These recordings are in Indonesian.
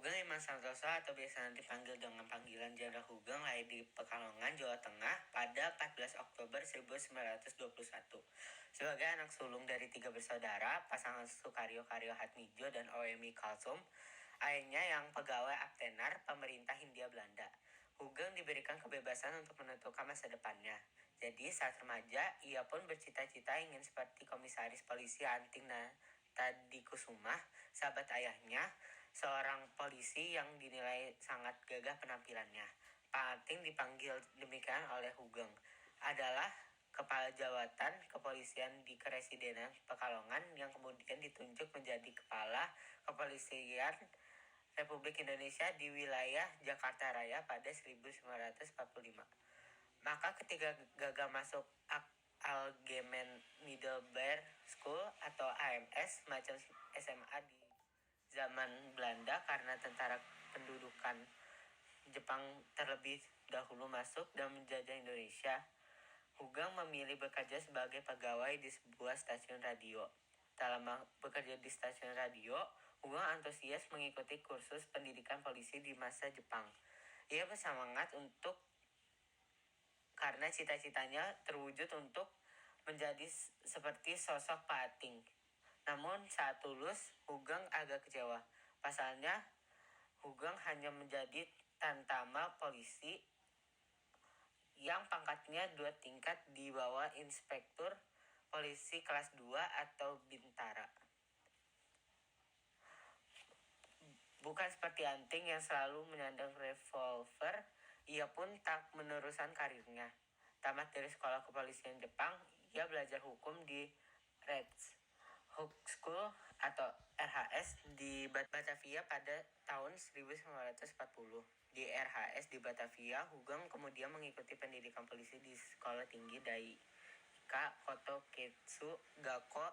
Hugeng Iman Santoso atau biasa dipanggil dengan panggilan Jenderal Hugeng lahir di Pekalongan, Jawa Tengah pada 14 Oktober 1921. Sebagai anak sulung dari 3 bersaudara, pasangan Sukaryo Karyo Hatmijo dan Oemi Kalsum, ayahnya yang pegawai Aptenar pemerintah Hindia Belanda. Hugeng diberikan kebebasan untuk menentukan masa depannya. Jadi saat remaja, ia pun bercita-cita ingin seperti komisaris polisi Anting Tadikusumah, sahabat ayahnya, seorang polisi yang dinilai sangat gagah penampilannya. Pak Anting dipanggil demikian oleh Hugeng. Adalah kepala jawatan kepolisian di Kepresidenan Pekalongan yang kemudian ditunjuk menjadi kepala kepolisian Republik Indonesia di wilayah Jakarta Raya pada 1945. Maka ketika gagal masuk Algemeen Middelbare School atau AMS, macam SMA di zaman Belanda, karena tentara pendudukan Jepang terlebih dahulu masuk dan menjajah Indonesia, Hugeng memilih bekerja sebagai pegawai di sebuah stasiun radio. Dalam bekerja di stasiun radio, Hugeng antusias mengikuti kursus pendidikan polisi di masa Jepang. Ia bersemangat karena cita-citanya terwujud untuk menjadi seperti sosok Pak Ating. Namun saat lulus, Hugeng agak kecewa. Pasalnya, Hugeng hanya menjadi tantama polisi yang pangkatnya 2 tingkat di bawah inspektur polisi kelas 2 atau bintara. Bukan seperti Anting yang selalu menyandang revolver, ia pun tak meneruskan karirnya. Tamat dari sekolah kepolisian Jepang, ia belajar hukum di Red Hook School atau RHS di Batavia pada tahun 1940. Di RHS di Batavia, Hugeng kemudian mengikuti pendidikan polisi di Sekolah Tinggi Daika Kotoketsu Gakko,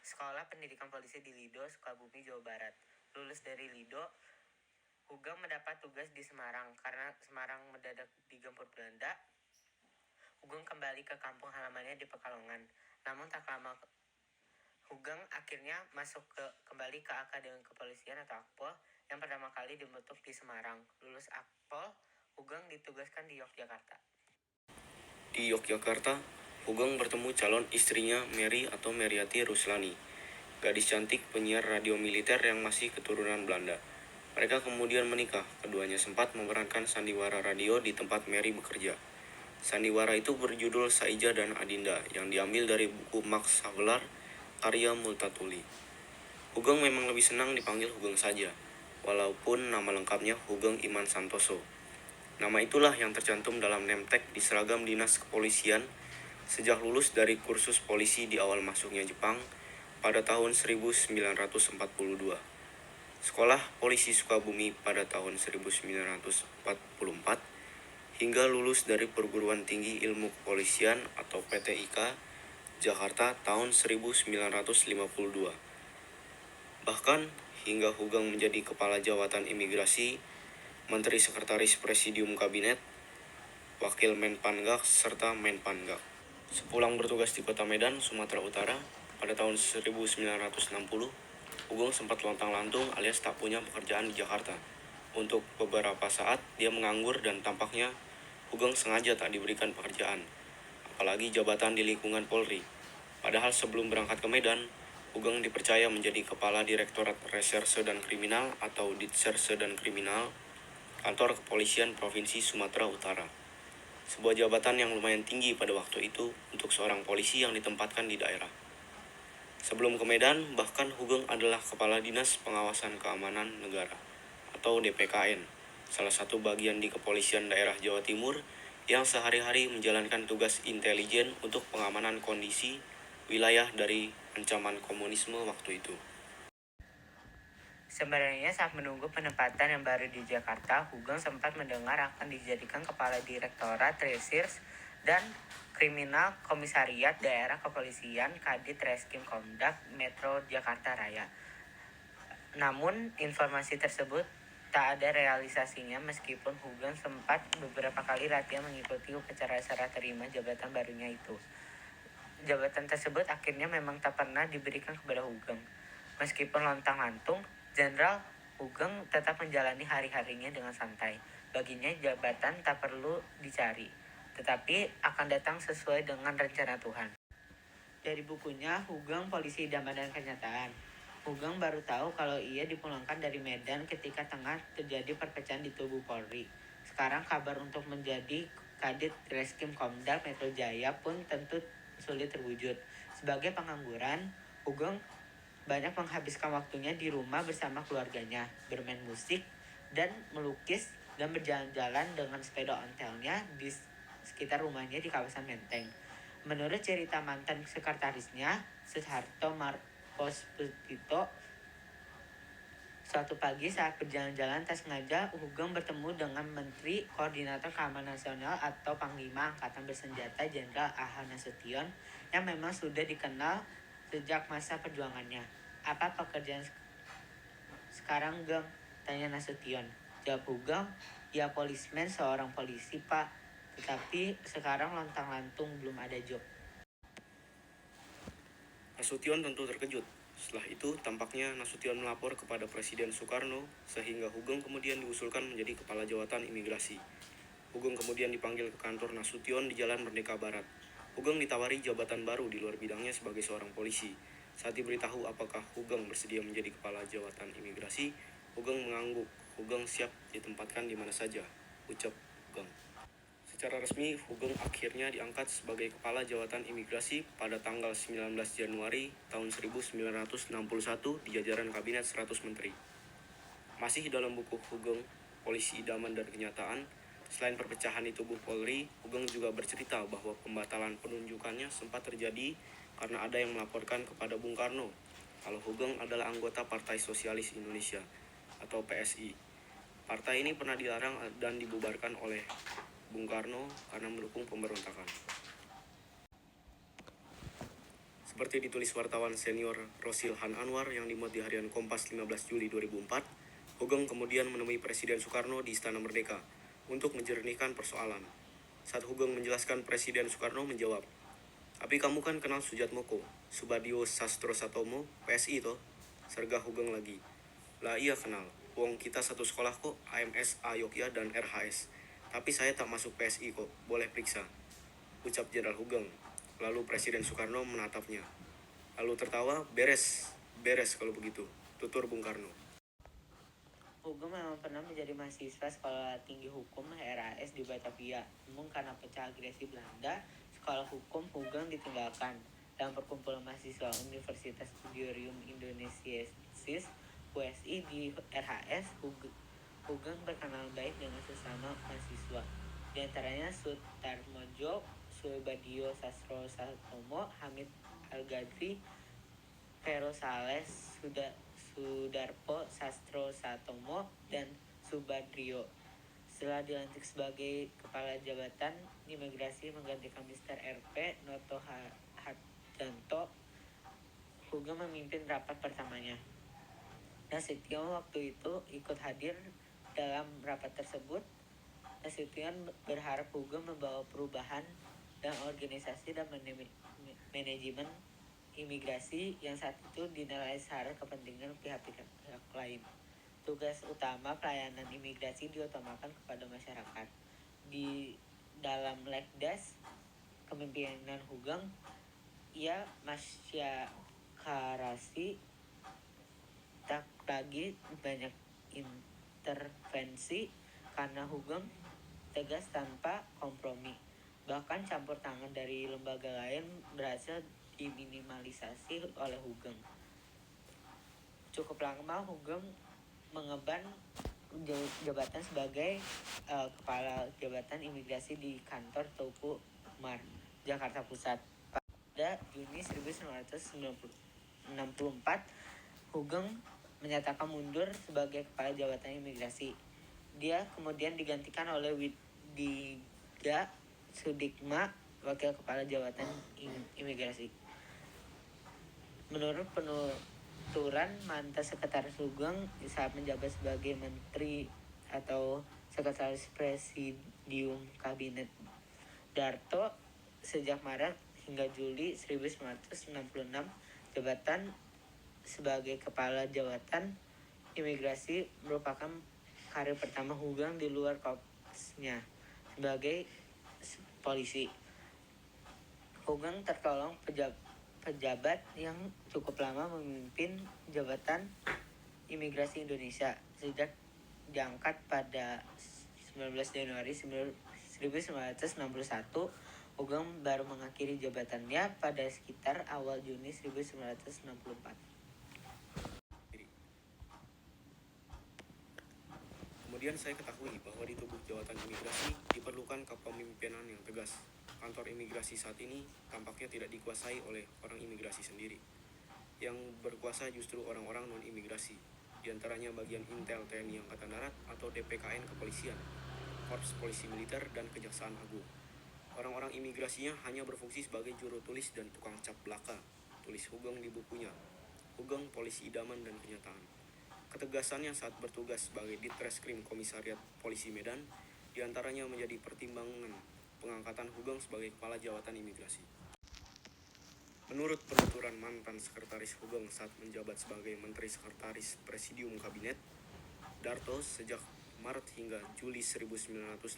Sekolah Pendidikan Polisi di Lido, Sukabumi, Jawa Barat. Lulus dari Lido, Hugeng mendapat tugas di Semarang. Karena Semarang mendadak digempur Belanda, Hugeng kembali ke kampung halamannya di Pekalongan. Namun tak lama Hugeng akhirnya masuk kembali ke Akademi Kepolisian atau Akpol yang pertama kali dibentuk di Semarang. Lulus Akpol, Hugeng ditugaskan di Yogyakarta. Di Yogyakarta, Hugeng bertemu calon istrinya Mary atau Meriati Ruslani, gadis cantik penyiar radio militer yang masih keturunan Belanda. Mereka kemudian menikah. Keduanya sempat memerankan sandiwara radio di tempat Mary bekerja. Sandiwara itu berjudul Saija dan Adinda yang diambil dari buku Max Havelaar karya Multatuli. Hugeng memang lebih senang dipanggil Hugeng saja, walaupun nama lengkapnya Hugeng Iman Santoso. Nama itulah yang tercantum dalam name tag di seragam dinas kepolisian sejak lulus dari kursus polisi di awal masuknya Jepang pada tahun 1942. Sekolah Polisi Sukabumi pada tahun 1944 hingga lulus dari Perguruan Tinggi Ilmu Kepolisian atau PTIK Jakarta tahun 1952. Bahkan hingga Hugeng menjadi Kepala Jawatan Imigrasi, Menteri Sekretaris Presidium Kabinet, Wakil Menpangak, serta Menpangak. Sepulang bertugas di Kota Medan, Sumatera Utara, pada tahun 1960, Hugeng sempat lontang-lantung alias tak punya pekerjaan di Jakarta. Untuk beberapa saat, dia menganggur dan tampaknya Hugeng sengaja tak diberikan pekerjaan, apalagi jabatan di lingkungan Polri. Padahal sebelum berangkat ke Medan, Hugeng dipercaya menjadi Kepala Direktorat Reserse dan Kriminal atau Ditserse dan Kriminal, Kantor Kepolisian Provinsi Sumatera Utara. Sebuah jabatan yang lumayan tinggi pada waktu itu untuk seorang polisi yang ditempatkan di daerah. Sebelum ke Medan, bahkan Hugeng adalah Kepala Dinas Pengawasan Keamanan Negara atau DPKN, salah satu bagian di Kepolisian Daerah Jawa Timur yang sehari-hari menjalankan tugas intelijen untuk pengamanan kondisi wilayah dari ancaman komunisme waktu itu. Sebenarnya saat menunggu penempatan yang baru di Jakarta, Hugeng sempat mendengar akan dijadikan Kepala Direktorat Reserse dan Kriminal Komisariat Daerah Kepolisian Kadit Reskrim Komdak Metro Jakarta Raya. Namun informasi tersebut tak ada realisasinya meskipun Hugeng sempat beberapa kali latihan mengikuti upacara serah terima jabatan barunya itu. Jabatan tersebut akhirnya memang tak pernah diberikan kepada Hugeng. Meskipun lontang-lantung, Jenderal Hugeng tetap menjalani hari-harinya dengan santai. Baginya jabatan tak perlu dicari, tetapi akan datang sesuai dengan rencana Tuhan. Dari bukunya Hugeng, Polisi Idaman dan Kenyataan, Hugeng baru tahu kalau ia dipulangkan dari Medan ketika tengah terjadi perpecahan di tubuh Polri. Sekarang kabar untuk menjadi Kadit Reskrim Komda Metro Jaya pun tentu sulit terwujud. Sebagai pengangguran, Hugeng banyak menghabiskan waktunya di rumah bersama keluarganya, bermain musik dan melukis dan berjalan-jalan dengan sepeda ontelnya di sekitar rumahnya di kawasan Menteng. Menurut cerita mantan sekretarisnya, Suharto Marcos Putito, suatu pagi saat berjalan-jalan tak sengaja Hugeng bertemu dengan Menteri Koordinator Keamanan Nasional atau Panglima Angkatan Bersenjata Jenderal A.H. Nasution yang memang sudah dikenal sejak masa perjuangannya. Apa pekerjaan sekarang, Geng? Tanya Nasution. Jawab Hugeng, ya polismen, seorang polisi, Pak. Tetapi sekarang lontang-lantung belum ada job. Nasution tentu terkejut. Setelah itu, tampaknya Nasution melapor kepada Presiden Soekarno, sehingga Hugeng kemudian diusulkan menjadi Kepala Jawatan Imigrasi. Hugeng kemudian dipanggil ke kantor Nasution di Jalan Merdeka Barat. Hugeng ditawari jabatan baru di luar bidangnya sebagai seorang polisi. Saat diberitahu apakah Hugeng bersedia menjadi Kepala Jawatan Imigrasi, Hugeng mengangguk. Hugeng siap ditempatkan di mana saja, ucap Hugeng. Secara resmi, Hugeng akhirnya diangkat sebagai Kepala Jawatan Imigrasi pada tanggal 19 Januari tahun 1961 di jajaran Kabinet 100 Menteri. Masih dalam buku Hugeng, Polisi Idaman dan Kenyataan, selain perpecahan di tubuh Polri, Hugeng juga bercerita bahwa pembatalan penunjukannya sempat terjadi karena ada yang melaporkan kepada Bung Karno kalau Hugeng adalah anggota Partai Sosialis Indonesia atau PSI. Partai ini pernah dilarang dan dibubarkan oleh Bung Karno karena mendukung pemberontakan. Seperti ditulis wartawan senior Rosilhan Anwar yang dimuat di harian Kompas 15 Juli 2004, Hugeng kemudian menemui Presiden Soekarno di Istana Merdeka untuk menjernihkan persoalan. Saat Hugeng menjelaskan, Presiden Soekarno menjawab, "Tapi kamu kan kenal Sujatmoko, Subadio Sastro Satomo, PSI toh?" Sergah Hugeng lagi. "Lah iya kenal, wong kita satu sekolah kok, AMS, Ayogya, dan RHS. Tapi saya tak masuk PSI kok, boleh periksa," ucap Jenderal Hugeng. Lalu Presiden Soekarno menatapnya. Lalu tertawa, beres kalau begitu, tutur Bung Karno. Hugeng memang pernah menjadi mahasiswa Sekolah Tinggi Hukum RAS di Batavia. Namun karena pecah agresi Belanda, sekolah hukum Hugeng ditinggalkan. Dalam perkumpulan mahasiswa Universitas Studium Indonesiensis USI di RHS, Hugeng berkenal baik dengan sesama mahasiswa. Di antaranya Sutarmojo, Subadio Sastro Satomo, Hamid Al-Ghazali, Vero Sales, Sudarpo Sastro Satomo, dan Subadrio. Setelah dilantik sebagai Kepala Jabatan Imigrasi menggantikan Mr. RP Noto Harjanto, Hugeng memimpin rapat pertamanya. Nasution waktu itu ikut hadir dalam rapat tersebut. Nasution berharap Hugeng membawa perubahan dan organisasi dan manajemen imigrasi yang saat itu dinilai syarat kepentingan pihak-pihak lain. Tugas utama pelayanan imigrasi diutamakan kepada masyarakat. Di dalam Lekdas kepemimpinan Hugeng, ia masyakarasi tak lagi banyak intervensi karena Hugeng tegas tanpa kompromi. Bahkan campur tangan dari lembaga lain berhasil diminimalisasi oleh Hugeng. Cukup lama Hugeng mengemban jabatan sebagai Kepala Jabatan Imigrasi di kantor Teguh Umar, Jakarta Pusat. Pada Juni 1964, Hugeng menyatakan mundur sebagai Kepala Jabatan Imigrasi. Dia kemudian digantikan oleh Widiga Sudikma, Wakil Kepala Jabatan Imigrasi. Menurut penuturan mantan Sekretaris Hugeng saat menjabat sebagai Menteri atau Sekretaris Presidium Kabinet Darto sejak Maret hingga Juli 1966, jabatan sebagai Kepala Jabatan imigrasi merupakan karir pertama Hugeng di luar korpsnya sebagai polisi. Hugeng tergolong pejabat yang cukup lama memimpin jabatan imigrasi Indonesia. Sejak diangkat pada 19 Januari 1961, Hugeng baru mengakhiri jabatannya pada sekitar awal Juni 1964. Kemudian saya ketahui bahwa di tubuh jabatan imigrasi diperlukan kepemimpinan yang tegas. Kantor imigrasi saat ini tampaknya tidak dikuasai oleh orang imigrasi sendiri. Yang berkuasa justru orang-orang non-imigrasi, diantaranya bagian Intel TNI Angkatan Darat atau DPKN Kepolisian, Korps Polisi Militer, dan Kejaksaan Agung. Orang-orang imigrasinya hanya berfungsi sebagai juru tulis dan tukang cap belaka, tulis Hugeng di bukunya, Hugeng Polisi Idaman dan Kenyataan. Ketegasannya saat bertugas sebagai Ditreskrim Komisariat Polisi Medan, diantaranya menjadi pertimbangan pengangkatan Hugeng sebagai Kepala Jabatan Imigrasi. Menurut penuturan mantan Sekretaris Hugeng saat menjabat sebagai Menteri Sekretaris Presidium Kabinet, Darto, sejak Maret hingga Juli 1966,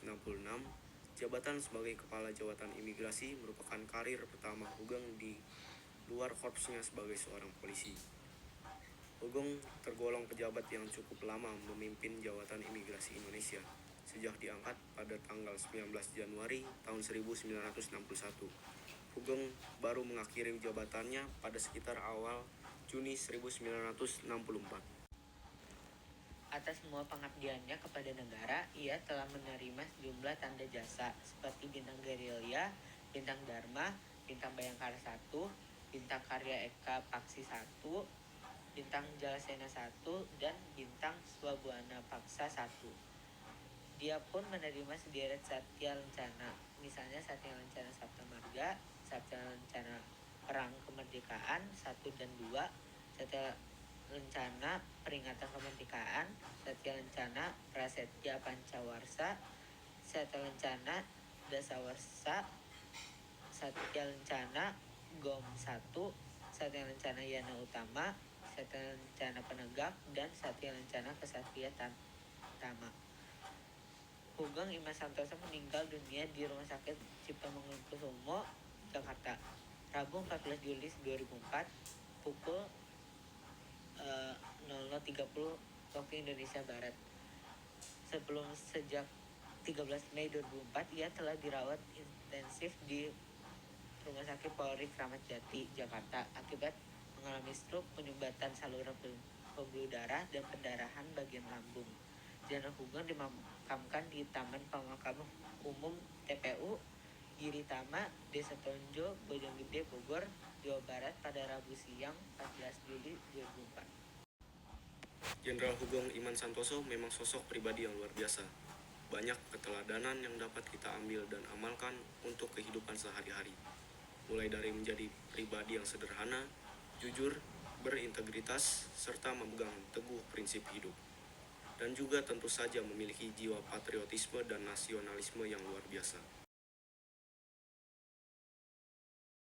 jabatan sebagai Kepala Jabatan Imigrasi merupakan karir pertama Hugeng di luar korpsnya sebagai seorang polisi. Hugeng tergolong pejabat yang cukup lama memimpin jabatan imigrasi Indonesia, sejak diangkat pada tanggal 19 Januari tahun 1961. Hugeng baru mengakhiri jabatannya pada sekitar awal Juni 1964. Atas semua pengabdiannya kepada negara, ia telah menerima sejumlah tanda jasa seperti Bintang Gerilya, Bintang Dharma, Bintang Bayangkara 1, Bintang Karya Eka Paksi 1, Bintang Jalasena 1, dan Bintang Swabuana Paksa 1. Dia pun menerima sederet Satya Lencana, misalnya Satya Lencana Sabta Marga, Satya Lencana Perang Kemerdekaan 1 dan 2, Satya Lencana Peringatan Kemerdekaan, Satya Lencana Prasetya Pancawarsa, Satya Lencana Dasawarsa, Satya Lencana GOM 1, Satya Lencana Yana Utama, Satya Lencana Penegak, dan Satya Lencana Kesatria Tama. Hugeng Iman Santoso meninggal dunia di Rumah Sakit Cipto Mangunkusumo, Jakarta, Rabu 14 Juli 2004, pukul 00.30 waktu Indonesia Barat. Sejak 13 Mei 2004, ia telah dirawat intensif di Rumah Sakit Polri Kramat Jati, Jakarta, akibat mengalami stroke, penyumbatan saluran pembuluh darah, dan pendarahan bagian lambung. Jenazah Hugeng dimakamkan di Taman Pemakaman Umum TPU Giritama, Desa Tonjo, Bojonggede, Bogor, Jawa Barat pada Rabu siang 14 Juli 2004. Jenderal Hugeng Iman Santoso memang sosok pribadi yang luar biasa. Banyak keteladanan yang dapat kita ambil dan amalkan untuk kehidupan sehari-hari. Mulai dari menjadi pribadi yang sederhana, jujur, berintegritas, serta memegang teguh prinsip hidup. Dan juga tentu saja memiliki jiwa patriotisme dan nasionalisme yang luar biasa.